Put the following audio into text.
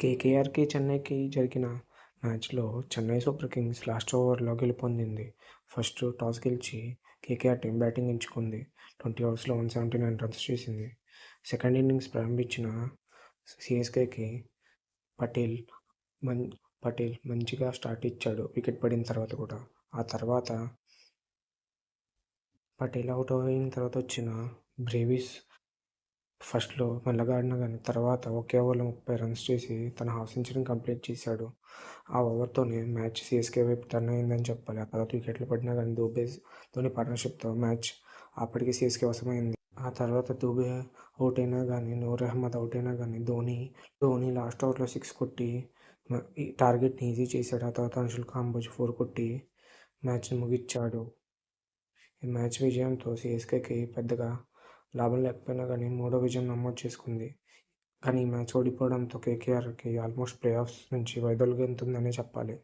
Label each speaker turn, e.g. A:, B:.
A: కేకేఆర్‌కి, చెన్నైకి జరిగిన మ్యాచ్‌లో చెన్నై సూపర్ కింగ్స్ లాస్ట్ ఓవర్‌లో గెలుపొందింది. ఫస్ట్ టాస్ గెలిచి కేకేఆర్ టీమ్ బ్యాటింగ్ ఎంచుకుంది. 20 ఓవర్స్‌లో 179 రన్స్ చేసింది. సెకండ్ ఇన్నింగ్స్ ప్రారంభించిన సీఎస్కేకి పటేల్ మం పటేల్ మంచిగా స్టార్ట్ ఇచ్చాడు వికెట్ పడిన తర్వాత కూడా. ఆ తర్వాత పటేల్ అవుట్ అయిన తర్వాత వచ్చిన బ్రేవిస్ ఫస్ట్‌లో మెల్లగా ఆడినా గానీ తర్వాత ఒకే ఓవర్‌లో 30 రన్స్ చేసి తన హాఫ్ సెంచరీని కంప్లీట్ చేశాడు. ఆ ఓవర్‌తోనే మ్యాచ్ సీఎస్‌కే వైపు టర్న్ అయిందని చెప్పాలి. ఆ తర్వాత వికెట్లు పడినా గానీ ధోని పార్ట్నర్‌షిప్‌తో మ్యాచ్ అప్పటికి సీఎస్‌కే వశమైంది. ఆ తర్వాత దుబే అవుట్ అయినా గానీ, నూర్ అహ్మద్ అవుట్ అయినా గానీ ధోని లాస్ట్ ఓవర్‌లో 6 కొట్టి ఈ టార్గెట్‌ని ఈజీ చేశాడు. ఆ తర్వాత అంశుల్ కాంబోజ్ 4 కొట్టి మ్యాచ్‌ని ముగిచ్చాడు. ఈ మ్యాచ్ విజయంతో సీఎస్కేకి పెద్దగా లాభం లేకపోయినా గానీ మూడో విజయం నమోదు చేసుకుంది. కానీ ఈ మ్యాచ్ ఓడిపోవడంతో కేకేఆర్‌కి ఆల్మోస్ట్ ప్లే ఆఫ్స్ నుంచి వైదొలుగుతుందనే చెప్పాలి.